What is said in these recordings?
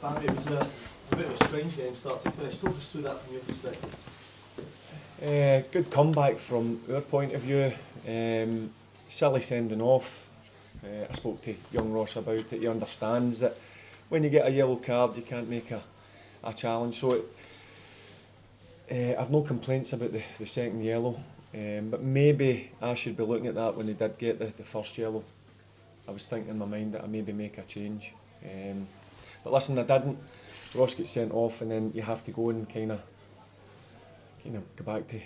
Barry, it was a bit of a strange game start to finish. Talk us through that from your perspective. Good comeback from our point of view. Silly sending off. I spoke to young Ross about it. He understands that when you get a yellow card you can't make a challenge. So I've no complaints about the second yellow. But maybe I should be looking at that when they did get the first yellow. I was thinking in my mind that I maybe make a change. But listen, I didn't. Ross gets sent off, and then you have to go and kind of go back to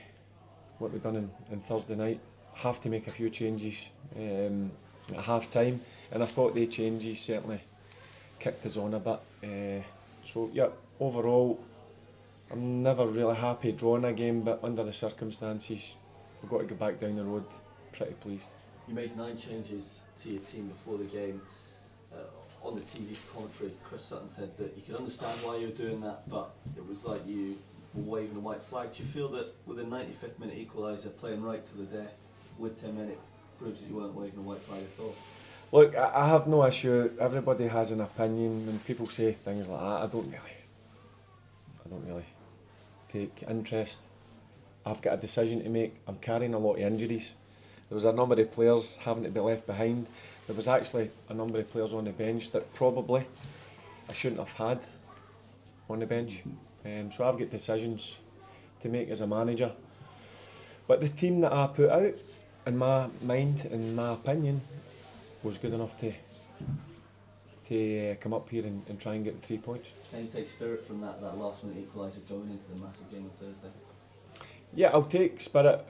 what we've done on Thursday night. Have to make a few changes at half time, and I thought the changes certainly kicked us on a bit. So yeah, overall, I'm never really happy drawing a game, but under the circumstances, we've got to go back down the road. Pretty pleased. You made 9 changes to your team before the game. On the TV commentary, Chris Sutton said that you could understand why you were doing that, but it was like you were waving a white flag. Do you feel that with a 95th minute equaliser, playing right to the death with 10 minutes, proves that you weren't waving a white flag at all? Look, I have no issue. Everybody has an opinion. When people say things like that, I don't really take interest. I've got a decision to make. I'm carrying a lot of injuries. There was a number of players having to be left behind. There was actually a number of players on the bench that probably I shouldn't have had on the bench. So I've got decisions to make as a manager. But the team that I put out, in my mind, in my opinion, was good enough to come up here and try and get the 3 points. Can you take spirit from that last minute equaliser going into the massive game on Thursday? Yeah, I'll take spirit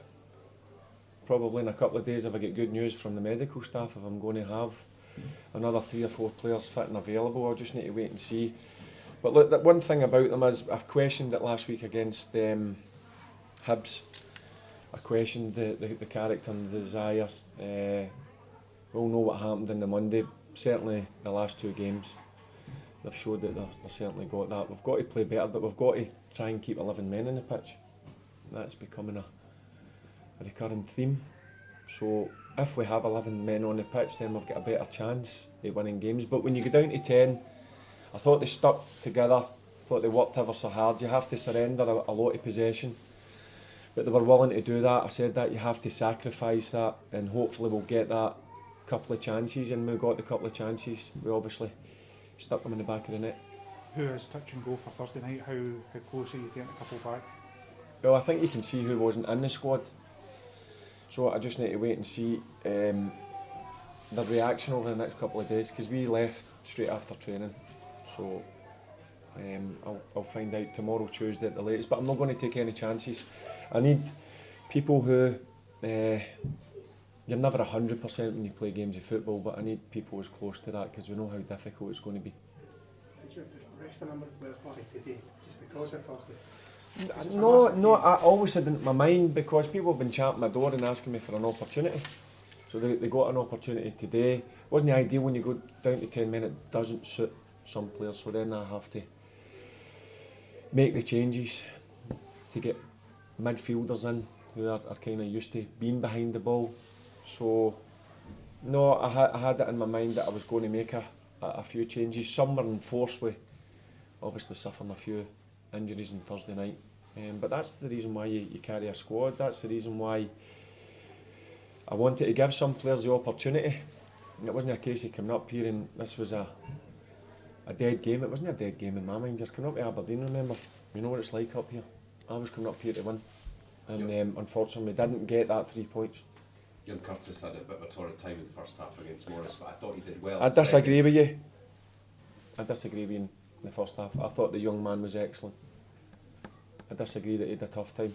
probably in a couple of days if I get good news from the medical staff, if I'm going to have another 3 or 4 players fit and available. I'll just need to wait and see. But look, that one thing about them is I questioned it last week against Hibs. I questioned the character and the desire. We'll know what happened in the Monday. Certainly the last 2 games, they've showed that they've certainly got that. We've got to play better, but we've got to try and keep 11 men in the pitch. That's becoming a recurring theme. So if we have 11 men on the pitch, then we've got a better chance at winning games. But when you go down to 10, I thought they stuck together. I thought they worked ever so hard. You have to surrender a lot of possession, but they were willing to do that. I said that you have to sacrifice that, and hopefully we'll get that couple of chances. And we got the couple of chances. We obviously stuck them in the back of the net. Who is touch and go for Thursday night? How close are you to getting a couple back? Well, I think you can see who wasn't in the squad. So I just need to wait and see their reaction over the next couple of days, because we left straight after training. So I'll find out tomorrow, Tuesday at the latest. But I'm not going to take any chances. I need people who you're never 100% when you play games of football, but I need people as close to that, because we know how difficult it's going to be. Did you have to rest a number of players today just because of Thursday? No, I always had in my mind, because people have been champing my door and asking me for an opportunity. So they got an opportunity today. It wasn't ideal when you go down to 10 men, it doesn't suit some players, so then I have to make the changes to get midfielders in who are kind of used to being behind the ball. So no, I had it in my mind that I was going to make a few changes. Some were enforced with obviously suffering a few injuries on Thursday night, but that's the reason why you carry a squad. That's the reason why I wanted to give some players the opportunity. And it wasn't a case of coming up here and this was a dead game. It wasn't a dead game in my mind. You're coming up to Aberdeen, remember, you know what it's like up here. I was coming up here to win, and unfortunately didn't get that 3 points. Ian Curtis had a bit of a torrid time in the first half against Morris, but I thought he did well. I disagree with you. I disagree with you in the first half. I thought the young man was excellent. I disagree that he had a tough time.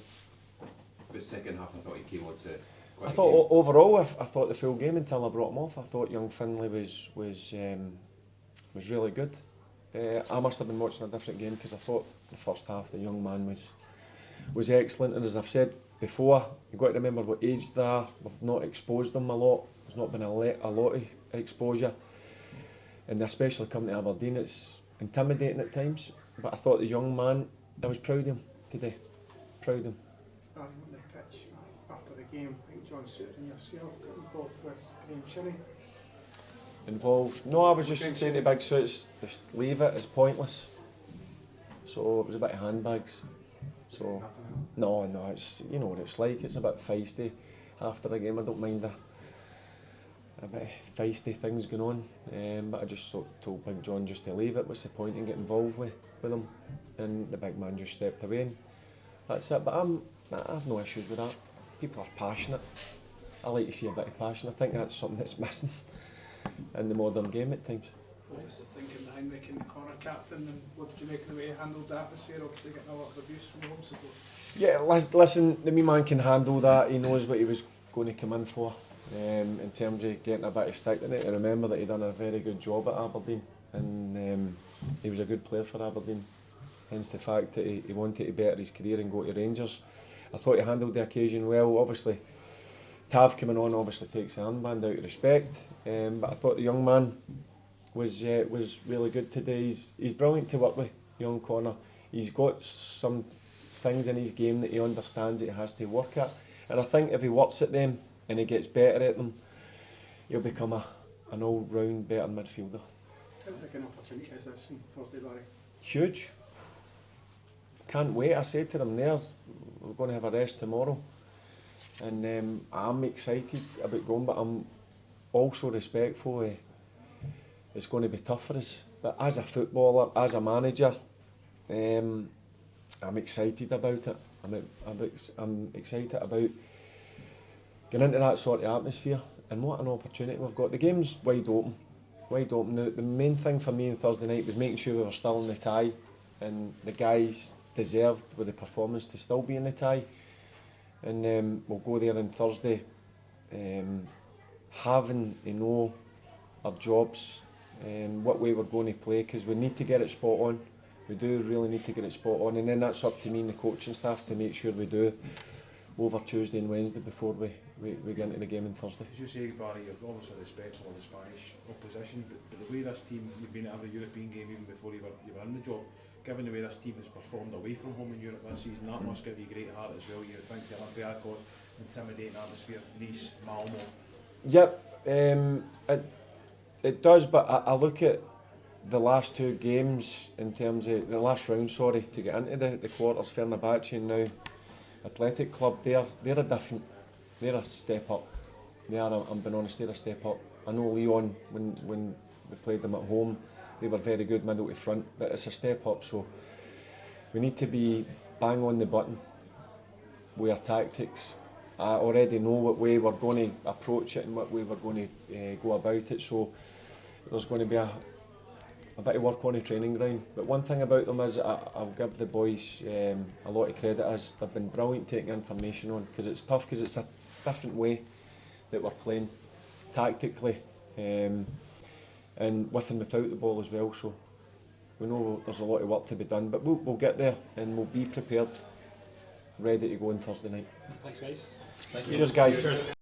But second half, I thought he came on to quite I a thought game. overall, I thought the full game until I brought him off. I thought young Finlay was really good. I must have been watching a different game, because I thought the first half the young man was excellent. And as I've said before, you've got to remember what age they are. We've not exposed them a lot. There's not been a lot of exposure, and especially coming to Aberdeen, it's intimidating at times. But I thought the young man, I was proud of him today. Proud of him. On the pitch after the game, I think John Sutton and yourself got involved with Graham Shinnie. involved. No, I was just saying to Big Suits, just leave it, it's pointless. So it was a bit of handbags. So no, it's, you know what it's like, it's a bit feisty after a game. I don't mind a bit of feisty things going on, but I just told Big John just to leave it. What's the point in getting involved with him? And the big man just stepped away, and that's it. But I have no issues with that. People are passionate. I like to see a bit of passion. I think that's something that's missing in the modern game at times. What was the thinking behind making the corner captain, and what did you make of the way he handled the atmosphere? Obviously getting a lot of abuse from the home support. Yeah, listen, the wee man can handle that. He knows what he was going to come in for. In terms of getting a bit of stick in it, I remember that he done a very good job at Aberdeen, and he was a good player for Aberdeen. Hence the fact that he wanted to better his career and go to Rangers. I thought he handled the occasion well. Obviously, Tav coming on obviously takes the armband out of respect, but I thought the young man was really good today. He's brilliant to work with, young Connor. He's got some things in his game that he understands that he has to work at, and I think if he works at them and he gets better at them, he'll become an all-round better midfielder. How big an opportunity is this on Thursday, Barry? Huge. Can't wait. I said to him there, we're going to have a rest tomorrow, and I'm excited about going, but I'm also respectful. It's going to be tough for us, but as a footballer, as a manager, I'm excited about it. I'm excited about getting into that sort of atmosphere, and what an opportunity we've got. The game's wide open. The main thing for me on Thursday night was making sure we were still in the tie, and the guys deserved with the performance to still be in the tie. And we'll go there on Thursday, having to know our jobs and what way we're going to play, because we need to get it spot on. We do really need to get it spot on, and then that's up to me and the coaching staff to make sure we do over Tuesday and Wednesday before we get into the game on Thursday. As you say, Barry, you're obviously respectful of the Spanish opposition, but the way this team, you've been at every European game even before you were in the job, given the way this team has performed away from home in Europe this season, that must give you great heart as well. You think the Olympiacos, intimidating atmosphere, Nice, Malmo. Yep, it does, but I look at the last two games in terms of the last round, to get into the quarters. Fenerbahce and now Athletic Club, they're a step up. I'm being honest, they're a step up. I know Lyon, when we played them at home, they were very good middle to front, but it's a step up, so we need to be bang on the button with our tactics. I already know what way we're going to approach it and what way we're going to go about it, so there's going to be a bit of work on the training ground. But one thing about them is I'll give the boys a lot of credit, as they've been brilliant taking information on, because it's tough, because it's a different way that we're playing tactically, and with and without the ball as well, so we know there's a lot of work to be done, but we'll get there and we'll be prepared, ready to go on Thursday night. Thanks, guys. Cheers, guys.